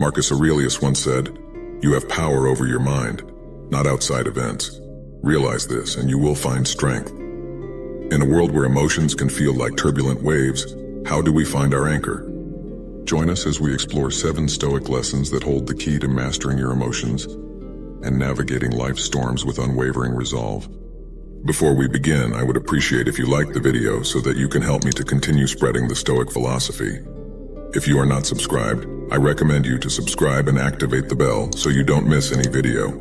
Marcus Aurelius once said, "You have power over your mind, not outside events. Realize this and you will find strength." In a world where emotions can feel like turbulent waves, how do we find our anchor? Join us as we explore 7 Stoic lessons that hold the key to mastering your emotions and navigating life's storms with unwavering resolve. Before we begin, I would appreciate if you liked the video so that you can help me to continue spreading the Stoic philosophy. If you are not subscribed, I recommend you to subscribe and activate the bell so you don't miss any video.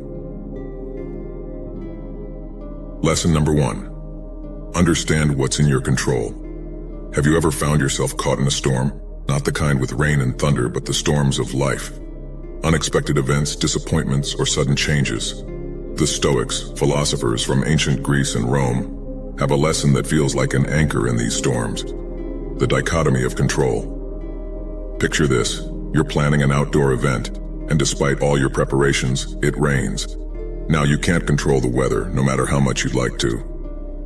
Lesson number 1. Understand what's in your control. Have you ever found yourself caught in a storm? Not the kind with rain and thunder, but the storms of life. Unexpected events, disappointments, or sudden changes. The Stoics, philosophers from ancient Greece and Rome, have a lesson that feels like an anchor in these storms. The dichotomy of control. Picture this, you're planning an outdoor event, and despite all your preparations, it rains. Now you can't control the weather, no matter how much you'd like to.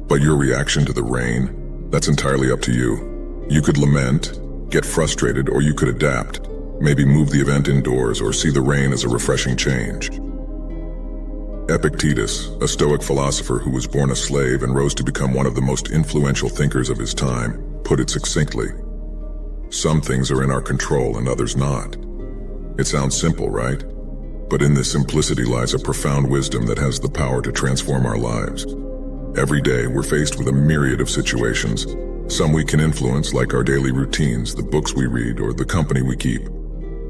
But your reaction to the rain, that's entirely up to you. You could lament, get frustrated, or you could adapt. Maybe move the event indoors or see the rain as a refreshing change. Epictetus, a Stoic philosopher who was born a slave and rose to become one of the most influential thinkers of his time, put it succinctly. Some things are in our control and others not. It sounds simple, right? But in this simplicity lies a profound wisdom that has the power to transform our lives. Every day, we're faced with a myriad of situations. Some we can influence, like our daily routines, the books we read, or the company we keep.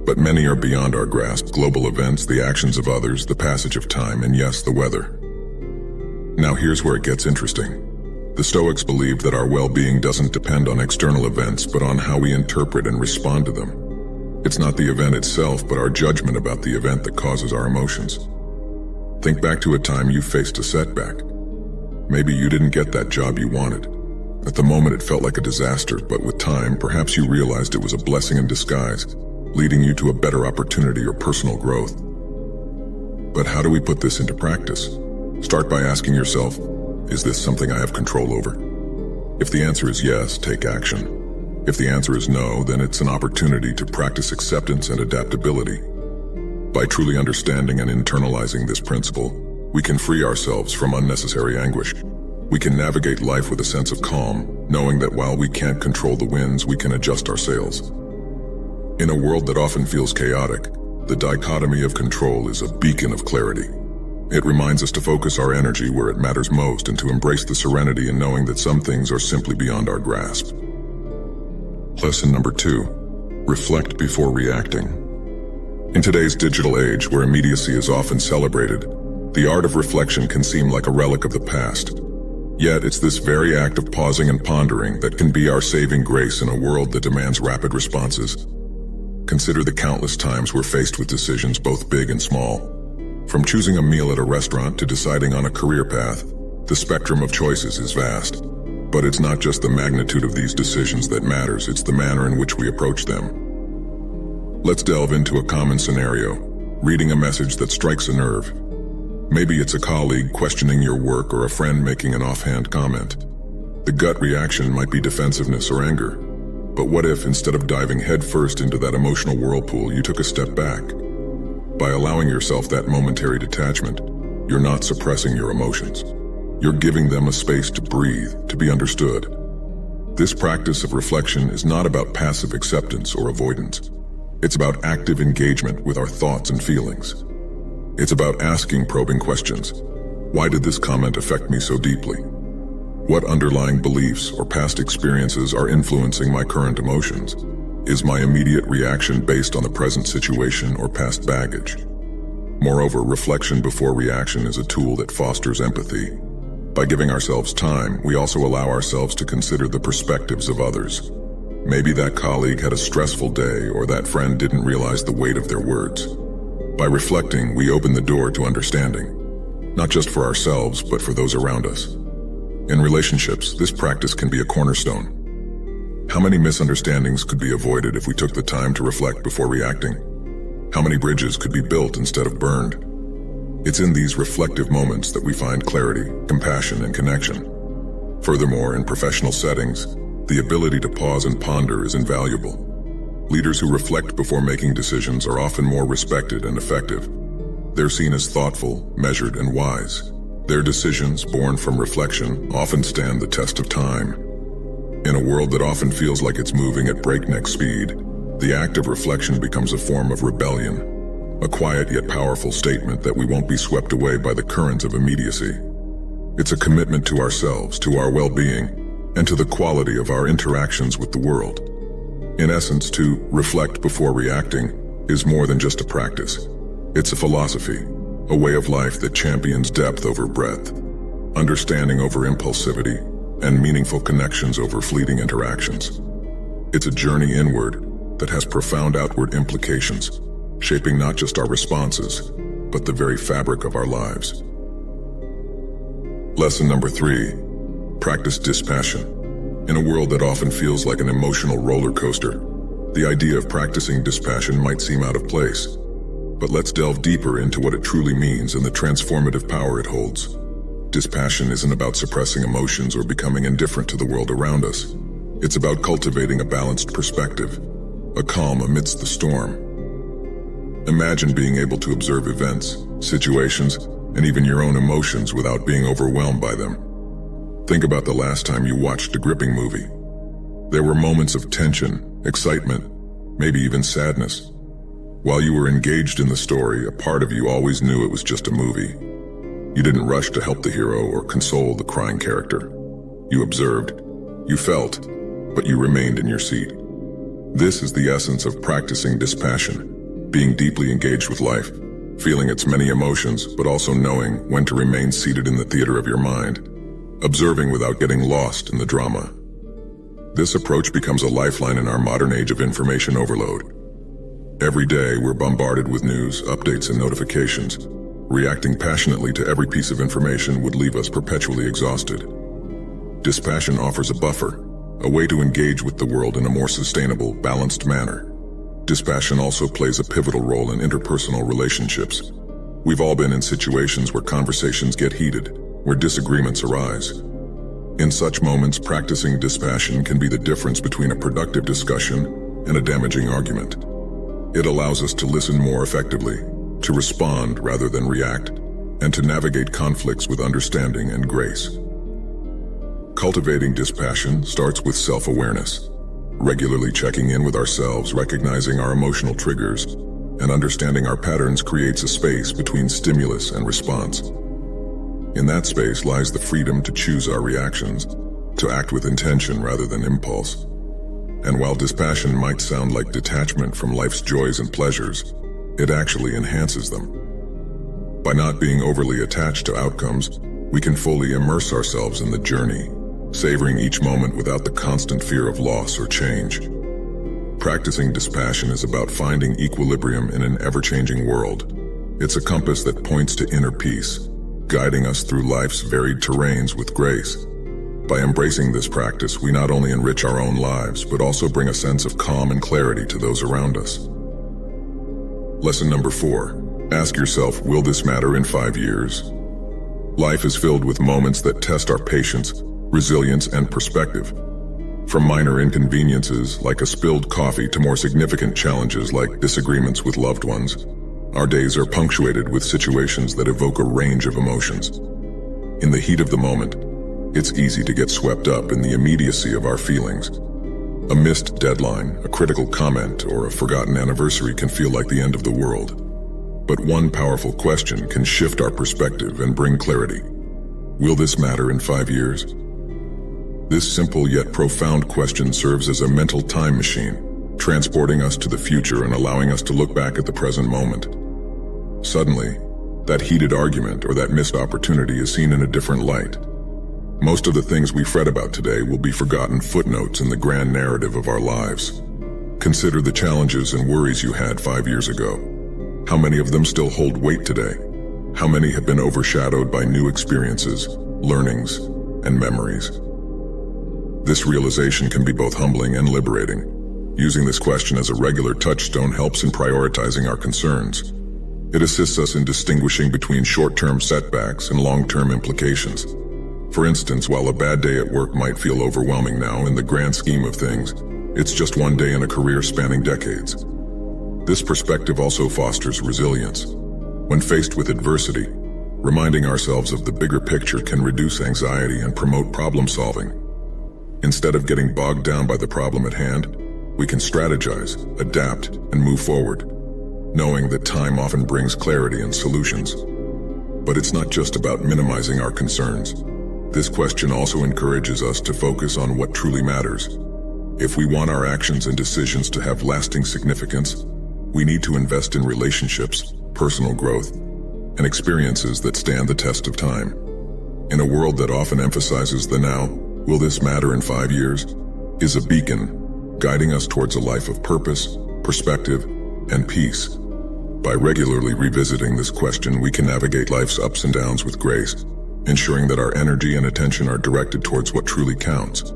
But many are beyond our grasp: global events, the actions of others, the passage of time, and yes, the weather. Now here's where it gets interesting. The Stoics believed that our well-being doesn't depend on external events, but on how we interpret and respond to them. It's not the event itself, but our judgment about the event that causes our emotions. Think back to a time you faced a setback. Maybe you didn't get that job you wanted. At the moment it felt like a disaster, but with time, perhaps you realized it was a blessing in disguise, leading you to a better opportunity or personal growth. But how do we put this into practice? Start by asking yourself, is this something I have control over? If the answer is yes, take action. If the answer is no, then it's an opportunity to practice acceptance and adaptability. By truly understanding and internalizing this principle, we can free ourselves from unnecessary anguish. We can navigate life with a sense of calm, knowing that while we can't control the winds, we can adjust our sails. In a world that often feels chaotic, the dichotomy of control is a beacon of clarity. It reminds us to focus our energy where it matters most and to embrace the serenity in knowing that some things are simply beyond our grasp. Lesson number 2. Reflect before reacting. In today's digital age, where immediacy is often celebrated, the art of reflection can seem like a relic of the past. Yet it's this very act of pausing and pondering that can be our saving grace in a world that demands rapid responses. Consider the countless times we're faced with decisions both big and small. From choosing a meal at a restaurant to deciding on a career path, the spectrum of choices is vast. But it's not just the magnitude of these decisions that matters, it's the manner in which we approach them. Let's delve into a common scenario, reading a message that strikes a nerve. Maybe it's a colleague questioning your work or a friend making an offhand comment. The gut reaction might be defensiveness or anger. But what if, instead of diving headfirst into that emotional whirlpool, you took a step back? By allowing yourself that momentary detachment, you're not suppressing your emotions. You're giving them a space to breathe, to be understood. This practice of reflection is not about passive acceptance or avoidance. It's about active engagement with our thoughts and feelings. It's about asking probing questions. Why did this comment affect me so deeply? What underlying beliefs or past experiences are influencing my current emotions? Is my immediate reaction based on the present situation or past baggage? Moreover, reflection before reaction is a tool that fosters empathy. By giving ourselves time, we also allow ourselves to consider the perspectives of others. Maybe that colleague had a stressful day, or that friend didn't realize the weight of their words. By reflecting, we open the door to understanding, not just for ourselves, but for those around us. In relationships, this practice can be a cornerstone. How many misunderstandings could be avoided if we took the time to reflect before reacting? How many bridges could be built instead of burned? It's in these reflective moments that we find clarity, compassion, and connection. Furthermore, in professional settings, the ability to pause and ponder is invaluable. Leaders who reflect before making decisions are often more respected and effective. They're seen as thoughtful, measured, and wise. Their decisions, born from reflection, often stand the test of time. In a world that often feels like it's moving at breakneck speed, the act of reflection becomes a form of rebellion, a quiet yet powerful statement that we won't be swept away by the current of immediacy. It's a commitment to ourselves, to our well-being, and to the quality of our interactions with the world. In essence, to reflect before reacting is more than just a practice. It's a philosophy, a way of life that champions depth over breadth, understanding over impulsivity, and meaningful connections over fleeting interactions. It's a journey inward that has profound outward implications, shaping not just our responses, but the very fabric of our lives. Lesson number 3, practice dispassion. In a world that often feels like an emotional roller coaster, the idea of practicing dispassion might seem out of place. But let's delve deeper into what it truly means and the transformative power it holds. Dispassion isn't about suppressing emotions or becoming indifferent to the world around us. It's about cultivating a balanced perspective, a calm amidst the storm. Imagine being able to observe events, situations, and even your own emotions without being overwhelmed by them. Think about the last time you watched a gripping movie. There were moments of tension, excitement, maybe even sadness. While you were engaged in the story, a part of you always knew it was just a movie. You didn't rush to help the hero or console the crying character. You observed, you felt, but you remained in your seat. This is the essence of practicing dispassion, being deeply engaged with life, feeling its many emotions, but also knowing when to remain seated in the theater of your mind, observing without getting lost in the drama. This approach becomes a lifeline in our modern age of information overload. Every day, we're bombarded with news, updates, and notifications. Reacting passionately to every piece of information would leave us perpetually exhausted. Dispassion offers a buffer, a way to engage with the world in a more sustainable, balanced manner. Dispassion also plays a pivotal role in interpersonal relationships. We've all been in situations where conversations get heated, where disagreements arise. In such moments, practicing dispassion can be the difference between a productive discussion and a damaging argument. It allows us to listen more effectively, to respond rather than react, and to navigate conflicts with understanding and grace. Cultivating dispassion starts with self-awareness, regularly checking in with ourselves, recognizing our emotional triggers, and understanding our patterns creates a space between stimulus and response. In that space lies the freedom to choose our reactions, to act with intention rather than impulse. And while dispassion might sound like detachment from life's joys and pleasures, it actually enhances them. By not being overly attached to outcomes, we can fully immerse ourselves in the journey, savoring each moment without the constant fear of loss or change. Practicing dispassion is about finding equilibrium in an ever-changing world. It's a compass that points to inner peace, guiding us through life's varied terrains with grace. By embracing this practice, we not only enrich our own lives, but also bring a sense of calm and clarity to those around us. Lesson number 4. Ask yourself, will this matter in 5 years? Life is filled with moments that test our patience, resilience, and perspective. From minor inconveniences like a spilled coffee to more significant challenges like disagreements with loved ones, our days are punctuated with situations that evoke a range of emotions. In the heat of the moment, it's easy to get swept up in the immediacy of our feelings. A missed deadline, a critical comment, or a forgotten anniversary can feel like the end of the world. But one powerful question can shift our perspective and bring clarity. Will this matter in 5 years? This simple yet profound question serves as a mental time machine, transporting us to the future and allowing us to look back at the present moment. Suddenly, that heated argument or that missed opportunity is seen in a different light. Most of the things we fret about today will be forgotten footnotes in the grand narrative of our lives. Consider the challenges and worries you had 5 years ago. How many of them still hold weight today? How many have been overshadowed by new experiences, learnings, and memories? This realization can be both humbling and liberating. Using this question as a regular touchstone helps in prioritizing our concerns. It assists us in distinguishing between short-term setbacks and long-term implications. For instance, while a bad day at work might feel overwhelming now, in the grand scheme of things, It's just one day in a career spanning decades. This perspective also fosters resilience. When faced with adversity, reminding ourselves of the bigger picture can reduce anxiety and promote problem solving. Instead of getting bogged down by the problem at hand, we can strategize, adapt, and move forward, knowing that time often brings clarity and solutions. But it's not just about minimizing our concerns. This question also encourages us to focus on what truly matters. If we want our actions and decisions to have lasting significance, we need to invest in relationships, personal growth, and experiences that stand the test of time. In a world that often emphasizes the now, will this matter in 5 years? Is a beacon guiding us towards a life of purpose, perspective, and peace. By regularly revisiting this question, we can navigate life's ups and downs with grace, ensuring that our energy and attention are directed towards what truly counts.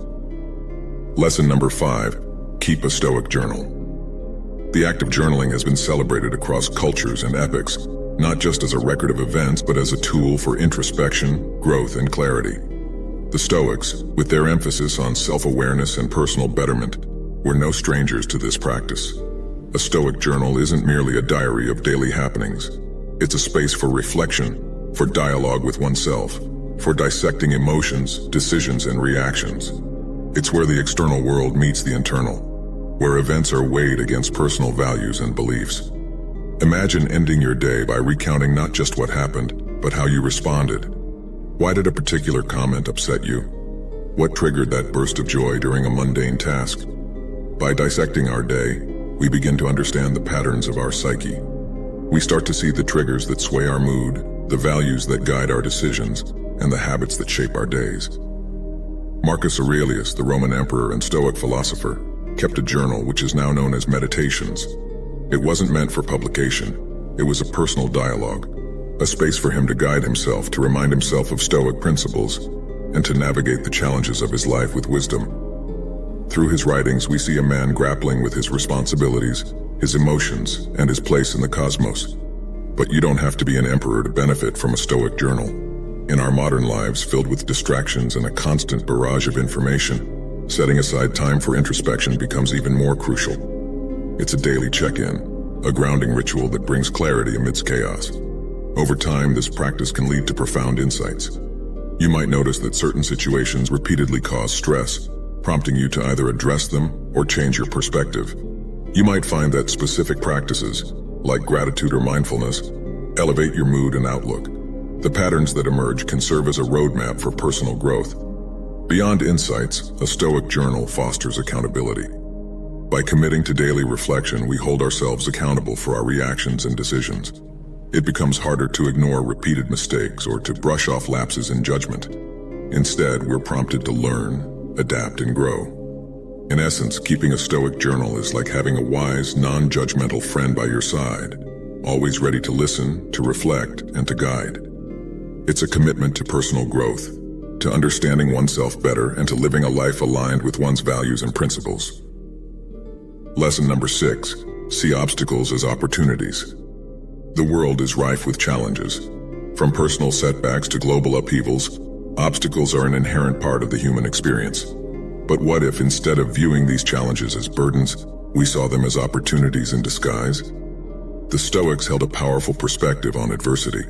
Lesson number 5, keep a Stoic journal. The act of journaling has been celebrated across cultures and epochs, not just as a record of events, but as a tool for introspection, growth, and clarity. The Stoics, with their emphasis on self-awareness and personal betterment, were no strangers to this practice. A Stoic journal isn't merely a diary of daily happenings. It's a space for reflection, for dialogue with oneself, for dissecting emotions, decisions, and reactions. It's where the external world meets the internal, where events are weighed against personal values and beliefs. Imagine ending your day by recounting not just what happened, but how you responded. Why did a particular comment upset you? What triggered that burst of joy during a mundane task? By dissecting our day, we begin to understand the patterns of our psyche. We start to see the triggers that sway our mood, the values that guide our decisions, and the habits that shape our days. Marcus Aurelius, the Roman emperor and Stoic philosopher, kept a journal which is now known as Meditations. It wasn't meant for publication. It was a personal dialogue, a space for him to guide himself, to remind himself of Stoic principles, and to navigate the challenges of his life with wisdom. Through his writings, we see a man grappling with his responsibilities, his emotions, and his place in the cosmos. But you don't have to be an emperor to benefit from a Stoic journal. In our modern lives, filled with distractions and a constant barrage of information, setting aside time for introspection becomes even more crucial. It's a daily check-in, a grounding ritual that brings clarity amidst chaos. Over time, this practice can lead to profound insights. You might notice that certain situations repeatedly cause stress, prompting you to either address them or change your perspective. You might find that specific practices, like gratitude or mindfulness, elevate your mood and outlook. The patterns that emerge can serve as a roadmap for personal growth. Beyond insights, a Stoic journal fosters accountability. By committing to daily reflection, we hold ourselves accountable for our reactions and decisions. It becomes harder to ignore repeated mistakes or to brush off lapses in judgment. Instead, we're prompted to learn, adapt, and grow. In essence, keeping a Stoic journal is like having a wise, non-judgmental friend by your side, always ready to listen, to reflect, and to guide. It's a commitment to personal growth, to understanding oneself better, and to living a life aligned with one's values and principles. Lesson number 6, see obstacles as opportunities. The world is rife with challenges. From personal setbacks to global upheavals, obstacles are an inherent part of the human experience. But what if, instead of viewing these challenges as burdens, we saw them as opportunities in disguise? The Stoics held a powerful perspective on adversity.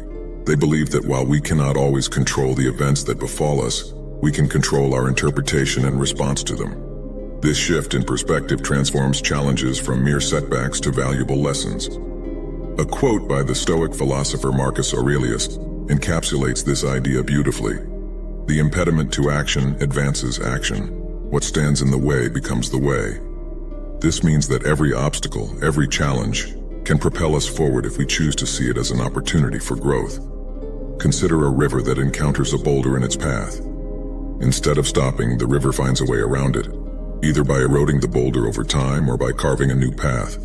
They believed that while we cannot always control the events that befall us, we can control our interpretation and response to them. This shift in perspective transforms challenges from mere setbacks to valuable lessons. A quote by the Stoic philosopher Marcus Aurelius encapsulates this idea beautifully. The impediment to action advances action. What stands in the way becomes the way. This means that every obstacle, every challenge, can propel us forward if we choose to see it as an opportunity for growth. Consider a river that encounters a boulder in its path. Instead of stopping, the river finds a way around it, either by eroding the boulder over time or by carving a new path.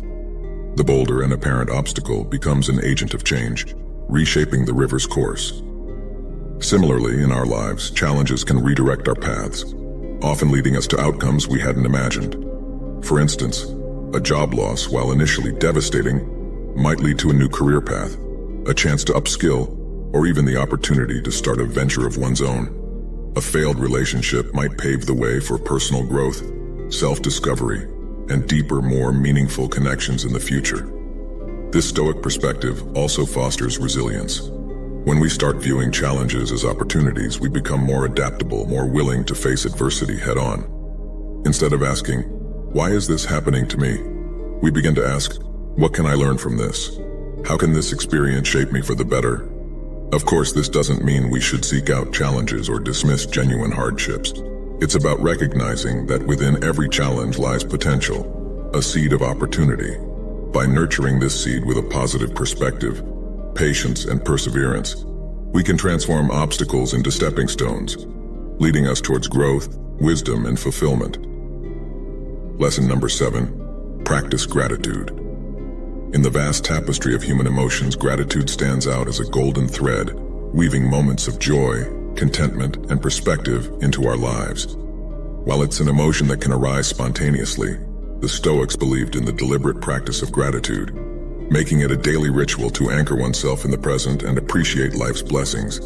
The boulder, an apparent obstacle, becomes an agent of change, reshaping the river's course. Similarly, in our lives, challenges can redirect our paths, often leading us to outcomes we hadn't imagined. For instance, a job loss, while initially devastating, might lead to a new career path, a chance to upskill, or even the opportunity to start a venture of one's own. A failed relationship might pave the way for personal growth, self-discovery, and deeper, more meaningful connections in the future. This Stoic perspective also fosters resilience. When we start viewing challenges as opportunities, we become more adaptable, more willing to face adversity head-on. Instead of asking, "Why is this happening to me?" we begin to ask, "What can I learn from this? How can this experience shape me for the better?" Of course, this doesn't mean we should seek out challenges or dismiss genuine hardships. It's about recognizing that within every challenge lies potential, a seed of opportunity. By nurturing this seed with a positive perspective, patience, and perseverance, we can transform obstacles into stepping stones, leading us towards growth, wisdom, and fulfillment. Lesson number 7, practice gratitude. In the vast tapestry of human emotions, gratitude stands out as a golden thread, weaving moments of joy, contentment, and perspective into our lives. While it's an emotion that can arise spontaneously, the Stoics believed in the deliberate practice of gratitude, making it a daily ritual to anchor oneself in the present and appreciate life's blessings.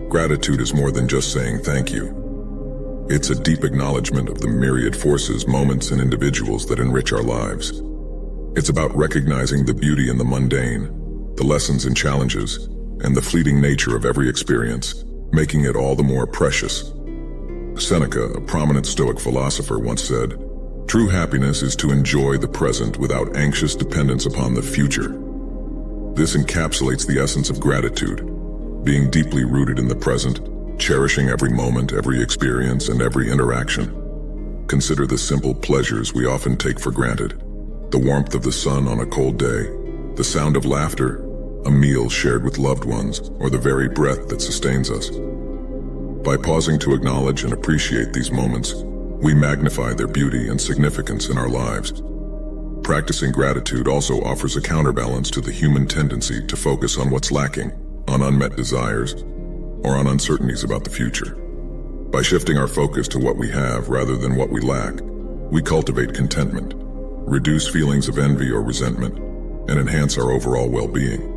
Gratitude is more than just saying thank you. It's a deep acknowledgement of the myriad forces, moments, and individuals that enrich our lives. It's about recognizing the beauty in the mundane, the lessons and challenges, and the fleeting nature of every experience, making it all the more precious. Seneca, a prominent Stoic philosopher, once said, "True happiness is to enjoy the present without anxious dependence upon the future." This encapsulates the essence of gratitude, being deeply rooted in the present, cherishing every moment, every experience, and every interaction. Consider the simple pleasures we often take for granted: the warmth of the sun on a cold day, the sound of laughter, a meal shared with loved ones, or the very breath that sustains us. By pausing to acknowledge and appreciate these moments, we magnify their beauty and significance in our lives. Practicing gratitude also offers a counterbalance to the human tendency to focus on what's lacking, on unmet desires, or on uncertainties about the future. By shifting our focus to what we have rather than what we lack, we cultivate contentment, reduce feelings of envy or resentment, and enhance our overall well-being.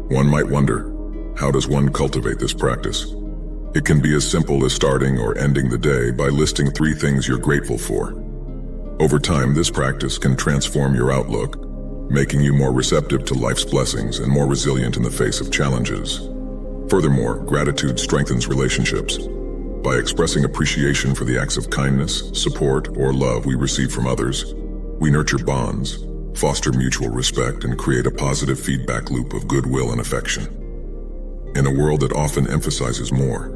One might wonder, how does one cultivate this practice? It can be as simple as starting or ending the day by listing 3 things you're grateful for. Over time, this practice can transform your outlook, making you more receptive to life's blessings and more resilient in the face of challenges. Furthermore, gratitude strengthens relationships. By expressing appreciation for the acts of kindness, support, or love we receive from others, we nurture bonds, foster mutual respect, and create a positive feedback loop of goodwill and affection. In a world that often emphasizes more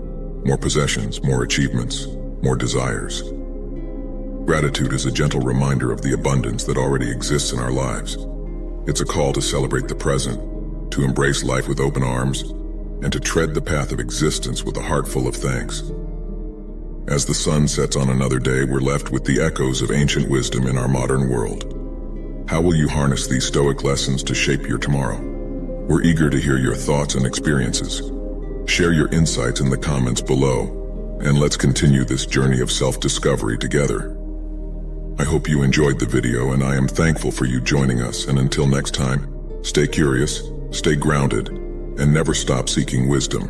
possessions, more achievements, more desires, gratitude is a gentle reminder of the abundance that already exists in our lives. It's a call to celebrate the present, to embrace life with open arms, and to tread the path of existence with a heart full of thanks. As the sun sets on another day, we're left with the echoes of ancient wisdom in our modern world. How will you harness these Stoic lessons to shape your tomorrow? We're eager to hear your thoughts and experiences. Share your insights in the comments below, and let's continue this journey of self-discovery together. I hope you enjoyed the video, and I am thankful for you joining us. And until next time, stay curious, stay grounded, and never stop seeking wisdom.